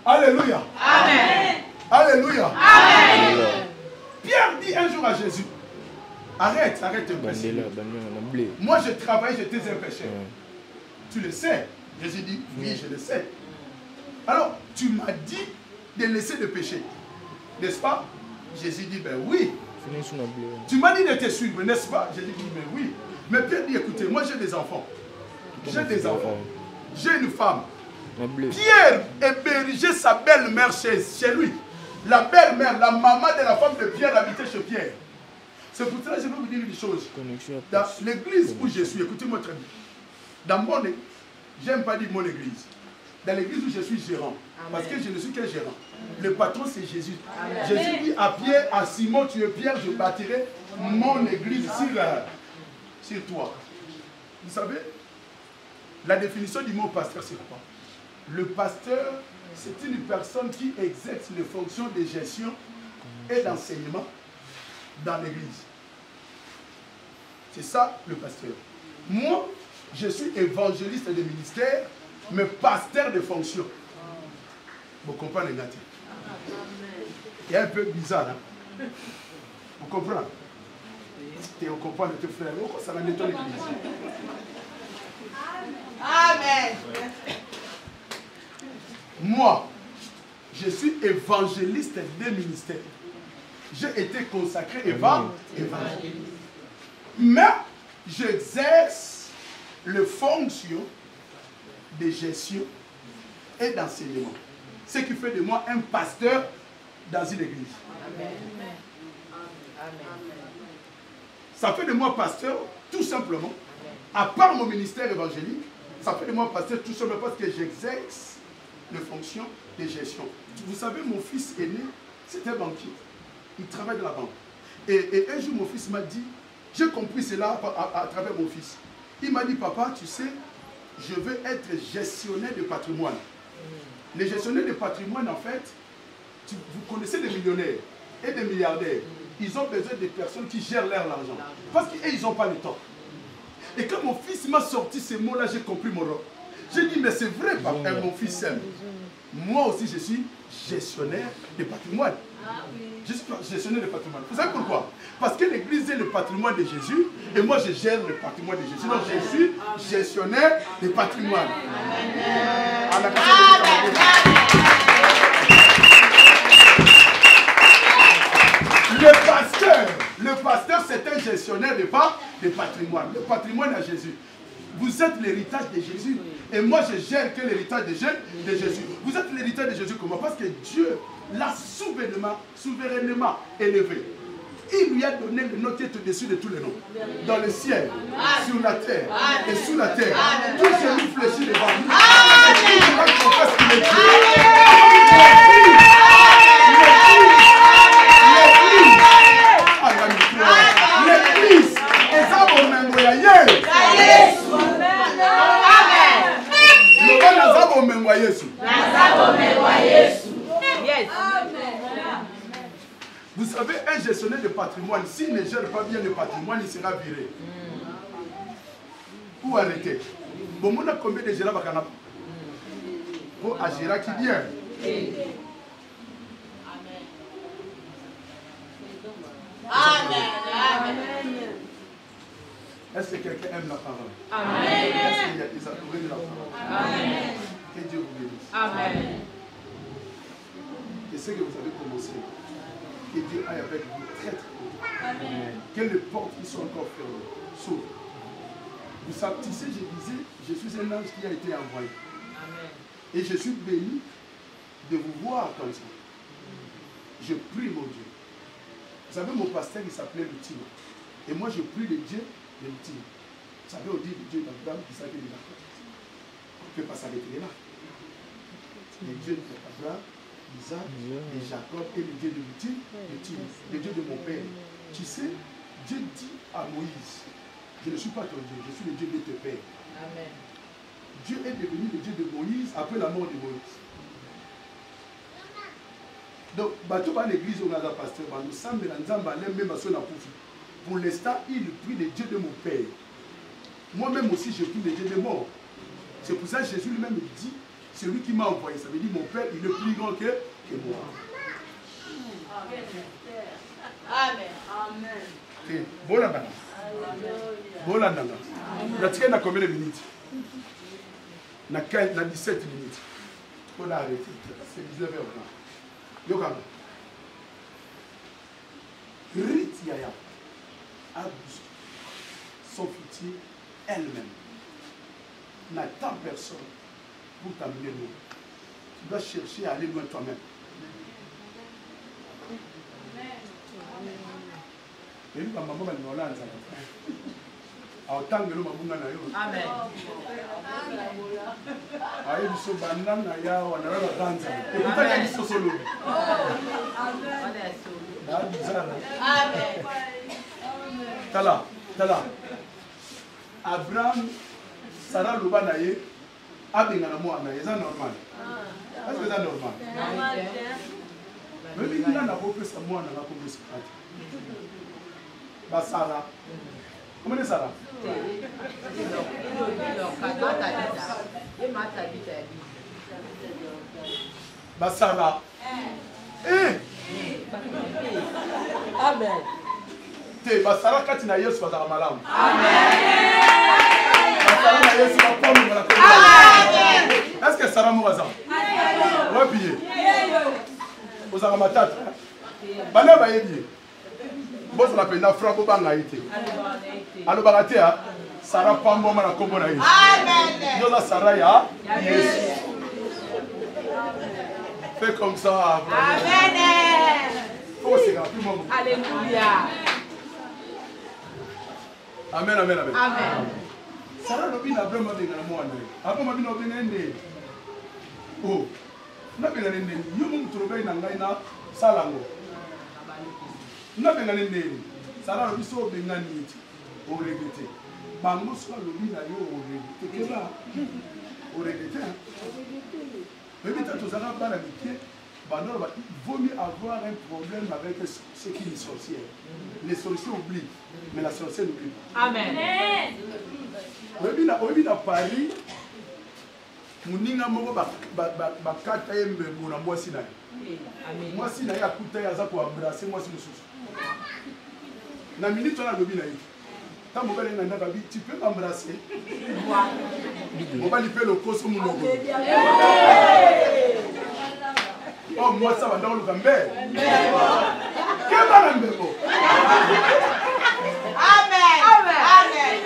Speaker 1: Alléluia. Amen. Alléluia. Amen. Pierre dit un jour à Jésus, arrête de pécher. Moi je travaille, j'étais un pécheur. Tu le sais. Jésus dit, oui, je le sais. Alors, tu m'as dit de laisser le péché. N'est-ce pas? Jésus dit, ben oui. Tu m'as dit de te suivre, n'est-ce pas? Jésus dit, mais oui. Mais Pierre dit, écoutez, moi j'ai des enfants. J'ai des enfants. J'ai une femme. Pierre hébergeait sa belle-mère chez lui. La belle-mère, la maman de la femme de Pierre habitait chez Pierre. C'est pour cela que je vais vous dire une chose. Dans l'église où je suis, écoutez-moi très bien. Dans mon église, j'aime pas dire mon église. Dans l'église où je suis gérant. Parce que je ne suis qu'un gérant. Le patron c'est Jésus. Amen. Jésus dit à Pierre, à Simon, tu es Pierre, je bâtirai mon église sur toi. Vous savez, la définition du mot pasteur c'est quoi? Le pasteur, c'est une personne qui exerce les fonctions de gestion et d'enseignement dans l'église. C'est ça le pasteur. Moi, je suis évangéliste de ministère, mais pasteur de fonction. Vous comprenez, Nati? Il est un peu bizarre, hein? Vous comprenez? Et on comprend de tes frères. Ça va nettoyer l'église.
Speaker 3: Amen.
Speaker 1: Moi, je suis évangéliste des ministères. J'ai été consacré évangéliste. Mais j'exerce les fonctions de gestion et d'enseignement. Ce qui fait de moi un pasteur dans une église. Amen. Ça fait de moi pasteur tout simplement, à part mon ministère évangélique, ça fait de moi pasteur tout simplement parce que j'exerce les fonctions de gestion. Vous savez, mon fils aîné, c'était banquier. Il travaille dans la banque. Et un jour, mon fils m'a dit, j'ai compris cela à travers mon fils. Il m'a dit, papa, tu sais, je veux être gestionnaire de patrimoine. Les gestionnaires de patrimoine, en fait, vous connaissez les millionnaires et des milliardaires. Ils ont besoin de personnes qui gèrent leur argent. Parce qu'ils n'ont pas le temps. Et quand mon fils m'a sorti ces mots-là, j'ai compris mon rôle. J'ai dit, mais c'est vrai, papa, mon fils aime. Moi aussi, je suis gestionnaire de patrimoine. Je suis gestionnaire de patrimoine. Vous savez pourquoi? Parce que l'église est le patrimoine de Jésus et moi je gère le patrimoine de Jésus. Donc je suis gestionnaire de patrimoine. Le pasteur c'est un gestionnaire de patrimoine. Le patrimoine à Jésus. Vous êtes l'héritage de Jésus. Et moi, je gère que l'héritage de Jésus. Vous êtes l'héritage de Jésus comment? Parce que Dieu l'a souverainement élevé. Il lui a donné le nom qui est au-dessus de tous les noms. Dans le ciel, sur la terre et sous la terre. Tout celui fléchit devant lui. L'église est à mon mémoire. Vous savez, un gestionnaire de patrimoine, s'il ne gère pas bien le patrimoine, il sera viré. Ou arrêté. Bon, on a combien de gérants pour agir qui vient? Amen. Est-ce que quelqu'un aime la parole? Amen. Est-ce qu'il y a des entourés de la parole? Amen. Que Dieu vous bénisse. Amen. Et ce que vous avez commencé, que Dieu aille avec vous très très vite. Amen. Que les portes qui sont encore fermées s'ouvrent. Vous savez, tu sais, je disais, je suis un ange qui a été envoyé. Amen. Et je suis béni de vous voir comme ça. Je prie mon Dieu. Vous savez, mon pasteur, il s'appelait Lutino. Et moi, je prie le Dieu de Lutino. Vous savez, on dit le Dieu d'Abraham, d'Isaac et de Jacob. On ne peut pas s'arrêter là. Le Dieu d'Abraham, d'Isaac et Jacob et le Dieu de Lutino, le Dieu de mon père. Tu sais, Dieu dit à Moïse, je ne suis pas ton Dieu, je suis le Dieu de tes pères. Amen. Dieu est devenu le Dieu de Moïse après la mort de Moïse. Donc, l'église où on a un pasteur, pour l'instant, il prie le Dieu de mon père. Moi-même aussi, je prie le Dieu de mort. C'est pour ça que Jésus lui-même dit, c'est lui qui m'a envoyé. Ça veut dire, mon père, il est plus grand que moi. Amen. Amen. Bon, là, bon, là, on a combien de minutes? On a 17 minutes. On a arrêté. C'est 19h. Yokama. Ruth Yaya a bousculé son futur elle-même. N'attends personne pour t'amener loin. Tu dois chercher à aller loin toi-même. Et lui, maman, elle m'a dit, en tant que l'homme,
Speaker 3: Amen.
Speaker 1: aye biso banana ya wana la danza ekutaka biso solo amen tala Abraham Sarah loba na ye abenga na mwana ye ça normal est-ce que c'est normal mais il na kopesa mwana na kopesa ati ba Sarah comment est Sarah Basara.
Speaker 3: Amen.
Speaker 1: Te basara kati na Yesu bazala malamu. Amen. Basara na Yesu bapomu na ko. Amen. Est-ce que Sarah moza? Ouais bien. Ozala matata. Bana ba yebi. Bozo la pena franco banga ite. Alo bagate a Sarah pambo na kombo na Yesu. Amen. Yoza Sarah ya Yesu. Fais comme ça.
Speaker 3: Amen.
Speaker 1: Alléluia. Amen, amen, amen.
Speaker 3: Amen.
Speaker 1: Sarah no bina Abraham benga na mwana. Abraham bina benga nde. Oh. Na benga nde. Yo mu turobe na ngai na salango. Na benga nde. Sarah no biso benga niti. O regete. Bango so lo bina yo o regete. Keba. O regete. Mais tu as tous à la il vaut mieux avoir un problème avec ceux qui sont sorcières. Les sorciers oublient, mais la sorcière n'oublie pas.
Speaker 3: Amen.
Speaker 1: Oui, à Paris, Mouninga Moko Bakata Yembe Mouna Mwasi Naï. Mwasi Naï a coûté à ça pour embrasser Mwasi Moussous. Na minute on a le binaï. Quand mon père est dans tu peux m'embrasser. On va lui faire le cours sur mon logo. Oh, moi ça va dans le gambé. Quel va l'embebo? Amen. Amen.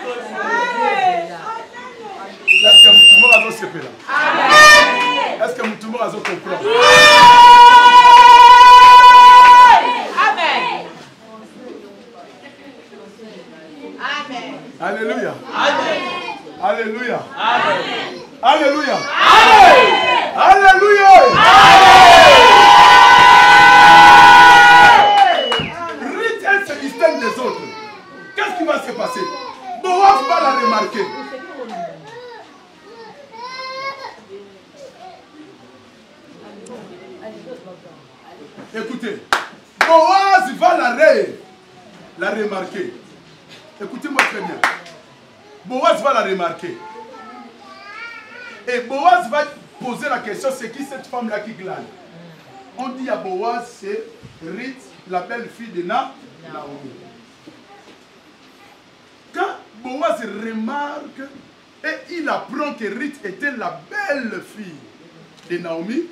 Speaker 1: Est-ce que tout le monde a se faire? Amen. Est-ce que tout le monde a se comprendre? Alléluia. Amen. Alléluia. Amen. Alléluia. Amen. Alléluia. Ruth, elle se distingue des autres. Qu'est-ce qui va se passer? Boaz va la remarquer. Écoutez, Boaz va la remarquer. Écoutez-moi très bien. Boaz va la remarquer. Et Boaz va poser la question, c'est qui cette femme-là qui glane? On dit à Boaz, c'est Ruth, la belle-fille de Naomi. Quand Boaz remarque et il apprend que Ruth était la belle-fille de Naomi,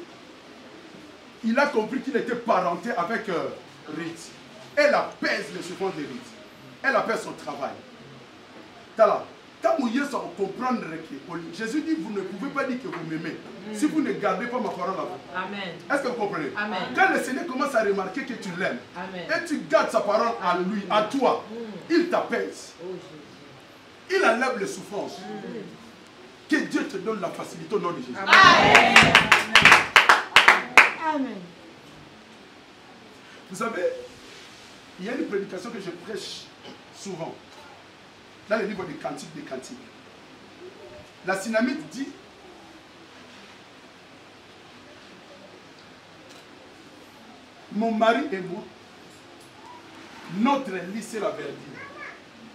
Speaker 1: il a compris qu'il était parenté avec Ruth. Elle apaise les souffrances de Ruth. Elle appelle son travail. Quand vous comprendre que Jésus dit, vous ne pouvez pas dire que vous m'aimez si vous ne gardez pas ma parole à vous.
Speaker 3: Amen.
Speaker 1: Est-ce que vous comprenez? Amen. Quand le Seigneur commence à remarquer que tu l'aimes et tu gardes sa parole à lui, à toi, il t'apaise. Il enlève les souffrances. Que Dieu te donne la facilité au nom de Jésus. Amen. Amen. Vous savez, il y a une prédication que je prêche souvent dans le livre des Cantiques des Cantiques. La Synamite dit: mon mari et moi, notre lit c'est la verdure.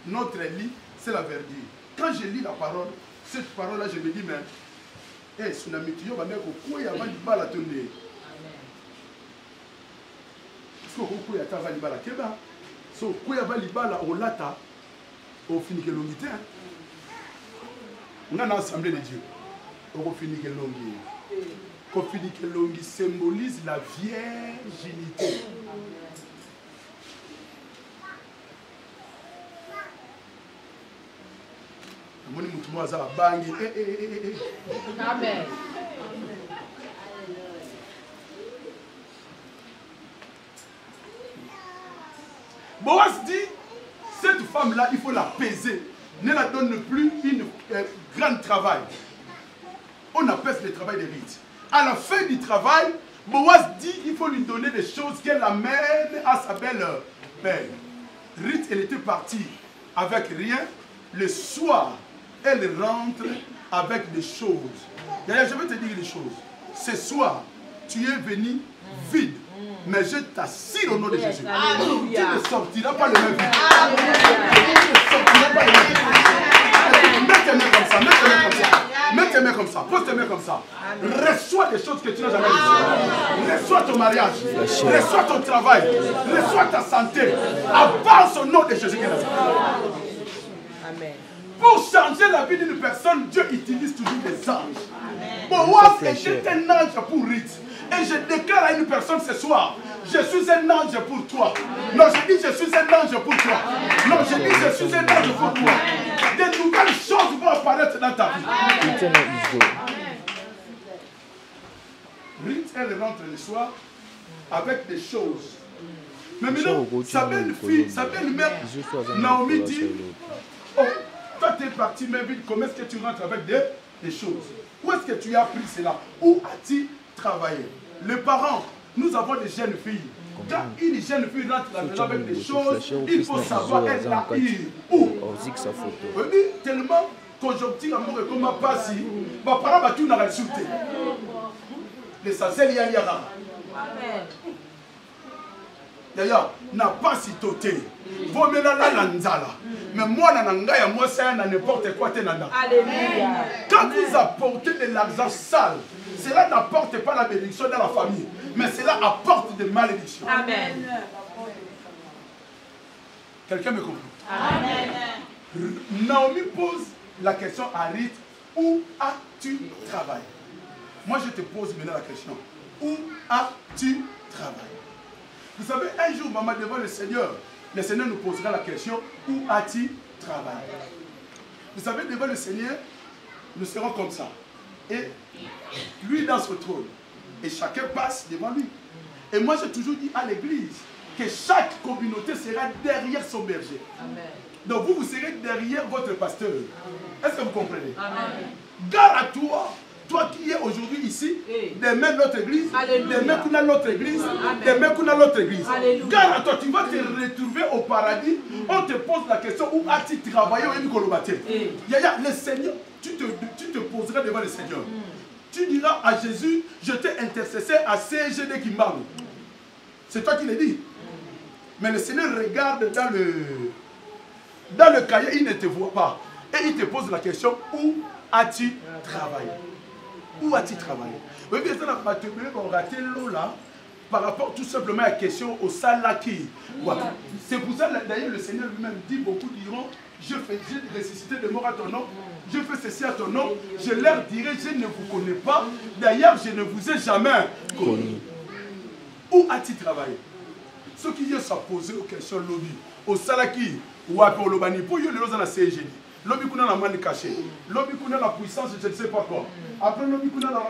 Speaker 1: Notre lit c'est la verdure. Quand je lis la parole, cette parole-là, je me dis, mais hey, Synamite, yo va mettre au cou et avant de bala tourner. Parce que au cou et avant de bala keba. So cou et avant de bala au lata. Au fini que l'ongité, on a l'assemblée de Dieu. Au fini que l'ongité, au fini que l'ongité symbolise la virginité.
Speaker 3: Amen.
Speaker 1: Boaz dit, cette femme-là, il faut la peser. Ne la donne plus une grand travail. On appelle le travail de Ruth. À la fin du travail, Boaz dit qu'il faut lui donner des choses qu'elle amène à sa belle-mère. Ruth, elle était partie avec rien. Le soir, elle rentre avec des choses. D'ailleurs, je vais te dire des choses. Ce soir, tu es venu vide. Mais je t'assure au nom de Jésus. Tu ne sortiras pas le même vide. Tu ne sortiras pas le même vide. Mets tes mains comme ça. Mets tes mains comme ça. Mets tes mains comme ça. Pose tes mains comme ça. Reçois des choses que tu n'as jamais reçues. Reçois ton mariage. Reçois ton travail. Reçois ta santé. Avance au nom de Jésus-Christ.
Speaker 3: Amen.
Speaker 1: Pour changer la vie d'une personne, Dieu utilise toujours des anges. Boaz était un ange pour Ruth. Et je déclare à une personne ce soir, je suis un ange pour toi. Non, je dis je suis un ange pour toi. Non, je dis je suis un ange pour toi. Des nouvelles choses vont apparaître dans ta vie. Ruth, elle rentre le soir avec des choses. Mais maintenant, sa belle-fille, sa belle-mère, Naomi dit, oh, toi tu es parti, mais vite, comment est-ce que tu rentres avec des choses? Où est-ce que tu as appris cela? Où as-tu travaillé? Les parents, nous avons des jeunes filles. Quand une jeune fille rentre à la maison avec des choses, il faut savoir elle l'a eu. Où? Oui, tellement qu'aujourd'hui, amour est comme un passé, mes parents vont tout dans la souté. L'essentiel, il y a yara. D'ailleurs, n'a pas si toté. Vous me la lanzala. Mais moi, moi, c'est n'importe quoi.
Speaker 3: Alléluia.
Speaker 1: Quand vous apportez de l'argent sale, cela n'apporte pas la bénédiction dans la famille, mais cela apporte des malédictions.
Speaker 3: Amen.
Speaker 1: Quelqu'un me comprend?
Speaker 3: Amen.
Speaker 1: Naomi pose la question à Ruth, où as-tu travaillé? Moi, je te pose maintenant la question. Où as-tu travaillé? Vous savez, un jour, maman, devant le Seigneur nous posera la question, où as-tu travaillé? Vous savez, devant le Seigneur, nous serons comme ça. Et lui dans son trône. Et chacun passe devant lui. Et moi, j'ai toujours dit à l'église que chaque communauté sera derrière son berger. Amen. Donc vous serez derrière votre pasteur. Est-ce que vous comprenez? Amen. Gare à toi. Toi qui es aujourd'hui ici, demain notre église, demain qu'on a notre église, demain qu'on a notre église. Car à toi, tu vas te retrouver au paradis, on te pose la question, où as-tu travaillé au Kolobate? Yaya, le Seigneur, tu te poseras devant le Seigneur. Tu diras à Jésus, je t'ai intercessé à CGD Kimbangu. C'est toi qui le dis. Mais le Seigneur regarde dans le cahier, il ne te voit pas. Et il te pose la question, où as-tu travaillé? Où as-tu travaillé? Oui, bien sûr, on a raté là par rapport tout simplement à la question au salaki. C'est pour ça, d'ailleurs, le Seigneur lui-même dit, beaucoup diront, j'ai ressuscité de mort à ton nom, je fais ceci à ton nom, je leur dirai, je ne vous connais pas, d'ailleurs, je ne vous ai jamais connu. Où as-tu travaillé? Ceux qui viennent se poser aux questions lobby, au salaki, ou à Polobani, pour y aller dans la CGD. L'homme qui a la main cachée, l'homme qui a la puissance, je ne sais pas quoi. Après, l'homme qui a la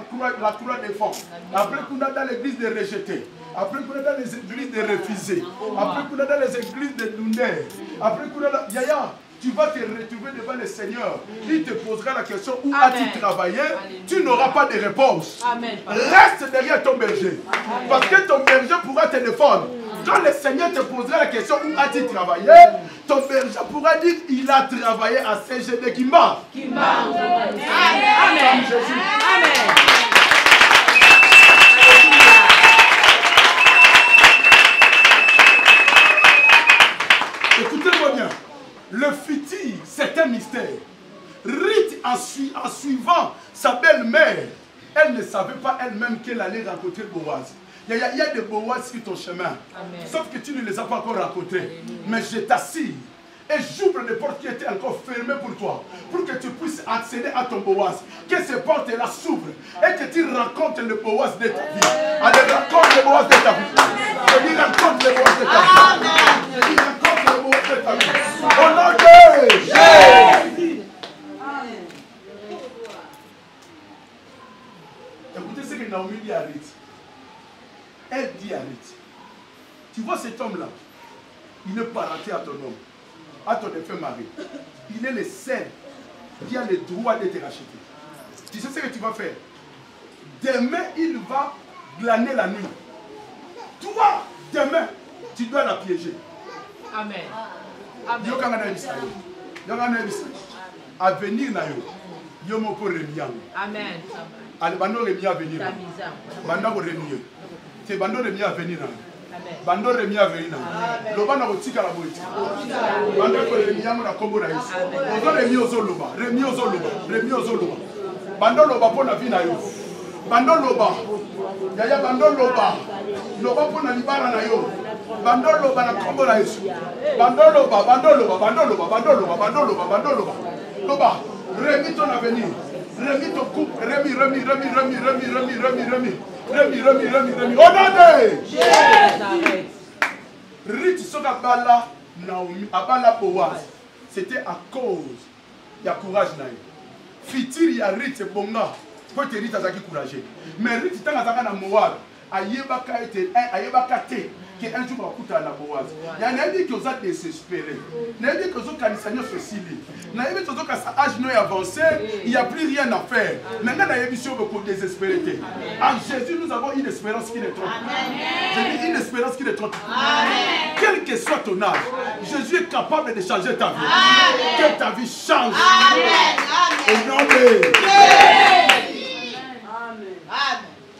Speaker 1: croix des fonds. Après, qu'on a dans l'église des rejetés. Après, qu'on a dans les églises des refusés. Après, qu'on a dans les églises des lunaires. Après, qu'on a dans... Yaya, tu vas te retrouver devant le Seigneur. Il te posera la question, où as-tu travaillé? Tu n'auras pas de réponse. Amen. Reste derrière ton berger. Amen. Parce que ton berger pourra te défendre. Quand le Seigneur te posera la question, où as-tu travaillé? Ton berger pourra dire, il a travaillé à CGD Kimba. Amen. Amen. Jésus. Amen. Écoutez-moi bien. Le futur, c'est un mystère. Ruth, en suivant sa belle-mère, elle ne savait pas elle-même qu'elle allait rencontrer Boaz. Il y a des Boaz sur ton chemin. Amen. Sauf que tu ne les as pas encore rencontrés. Amen. Mais je t'assure. Et j'ouvre des portes qui étaient encore fermées pour toi. Pour que tu puisses accéder à ton Boaz. Que ces portes-là s'ouvrent. Et que tu rencontres le Boaz de ta vie. Allez, rencontre le Boaz de ta vie. Je dis rencontre le Boaz de ta vie. Je dis rencontre le Boaz de ta vie. Au nom de Jésus. donner parenté à ton homme, à ton défunt mari. Il est le seul qui a le droit d'être racheté. Tu sais ce que tu vas faire? Demain, il va glaner la nuit. Toi, demain, tu dois la piéger.
Speaker 3: Amen.
Speaker 1: Avenir na yo. Yo mo ko remiang.
Speaker 3: Amen.
Speaker 1: Ale bando remi avenir. Bando ko remi. C'est bando remi avenir na. Bando remi avenir na. Loba na kotika la boiti. Bando ko remi yango na kombo na Yesu. Ozo remi ozo loba, remi ozo loba, remi ozo loba. Bando loba po na vie na yo. Bando loba. Yaya bando loba. Loba po na libara na yo. Bando loba na kombo na Yesu. Bando loba, bando loba, bando loba, bando loba, bando loba, bando loba. Loba, remis ton avenir. Remis ton couple. Remis. Oh non,
Speaker 3: Jésus.
Speaker 1: Ruth soka bala Naomi, abala Boaz. C'était à cause il y a courage na yo. Fitir ya Ruth c'est bonga. Faut te dire ça qui courageux. Mais Ruth tant azaka na Moab, ayebaka te que un jour va na Boaz. Il y a un dit que vous êtes désespéré. Il y a dit que vous êtes sociali. Il y a dit que vous êtes âge non avancé, il n'y a plus rien à faire. Maintenant, il y a une mission beaucoup désespéré. En Jésus, nous avons une espérance qui est trop. Je dis une espérance qui est trop. Quel que soit ton âge, Jésus est capable de changer ta vie. Que ta vie change. Au nom de Jésus.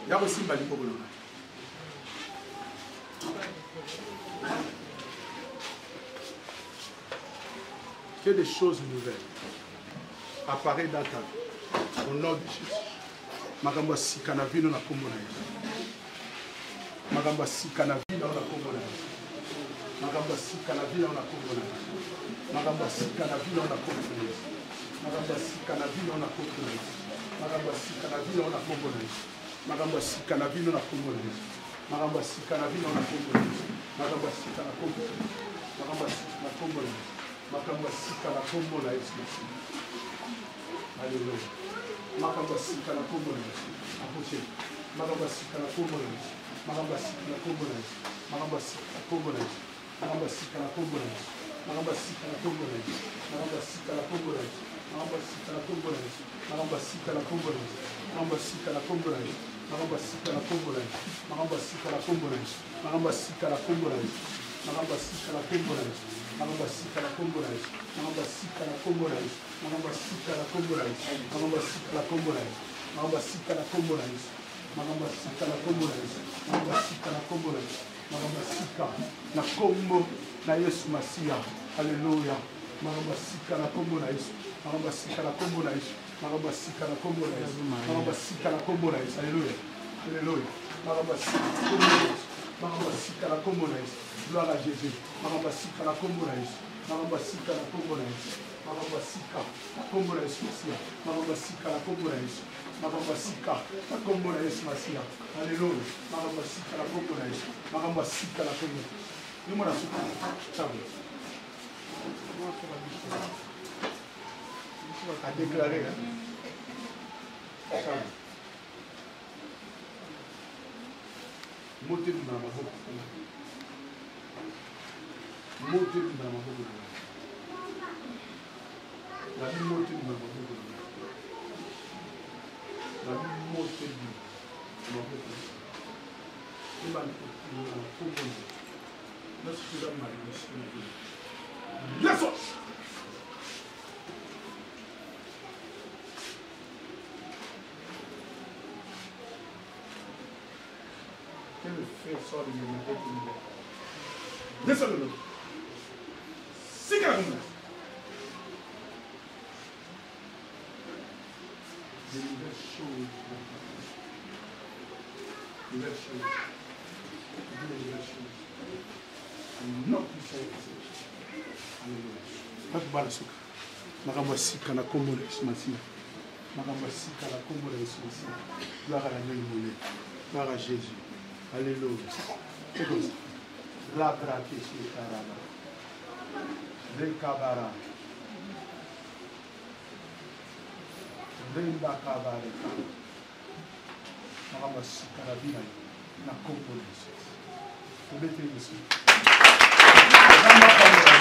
Speaker 1: Il y a aussi un problème. Que des choses nouvelles apparaissent dans ta vie. Au nom de Jésus. Magamba sikana vino na kombo na Yesu. Magamba sikana vino na kombo na Yesu. Magamba sikana vino na kombo na Yesu. Magamba sikana vino na kombo na Yesu. Magamba sikana vino na kombo na Yesu. Magamba sikana vino na kombo na Yesu. Magamba sikana vino na kombo na Yesu. Magamba sikana vino na kombo na Yesu. Magamba sikana kombo na Yesu. Magamba sikana kombo na Yesu. Makamba sika la kombo la Yesu. Alléluia. Makamba sika la kombo la Yesu. Approché. Makamba sika la kombo la Yesu. Makamba sika la kombo la Yesu. Makamba sika la kombo la Yesu. Makamba sika la kombo la Yesu. Makamba sika la kombo la Yesu. Makamba sika la kombo la Yesu. Makamba sika la kombo la Yesu. Makamba sika la kombo la Yesu. Makamba sika la kombo la Yesu. Makamba sika la kombo la Yesu. Makamba sika la kombo la Yesu. Makamba sika la kombo la Yesu. Makamba sika la kombo la Yesu. Magamba sika la kombo na Yesu. Magamba sika la kombo na Yesu. Magamba sika la kombo na Yesu. Magamba sika la kombo na Yesu. Magamba sika la kombo na Yesu. Magamba sika la kombo na Yesu. Magamba sika la kombo na Yesu. Magamba sika na kombo na Yesu Masia. Alléluia. Magamba sika la kombo na Yesu. Magamba sika la kombo na Yesu. Magamba sika la kombo na Yesu. Magamba sika la kombo na Yesu. Alléluia. Alléluia. Magamba sika la kombo na Yesu. Magamba sika la kombo na Yesu. Gloire à Jésus. Magamba sika la kombo na Yesu. Magamba sika la kombo na Yesu. Magamba sika la kombo na Yesu Masia. Magamba sika la kombo na Yesu. Magamba sika la kombo na Yesu Masia. Alléluia. Magamba sika la kombo na Yesu. Magamba sika la kombo. Nous m'en assume. Ciao. À déclarer. Ciao. Montez dans ma boca. Montez dans ma boca. La vie montée dans ma boca. La vie montée dans ma boca. Il m'a dit que laisse-moi. Que le feu sort de mes mains. Descends-le. C'est quand même. De nouvelles choses. De nouvelles choses. De nouvelles choses. Non plus ça. Alléluia. Nakubala suka. Makamba sika na kombo la Yesu Masia. Makamba sika na kombo la Yesu Masia. Gloire à la Dieu. Gloire à Jésus. Alléluia. C'est comme ça. La braquette caraba. Rekabara. Renda kabare. Makamba sika na bina na kombo la Yesu. Vous mettez ici. Aza mapamboli.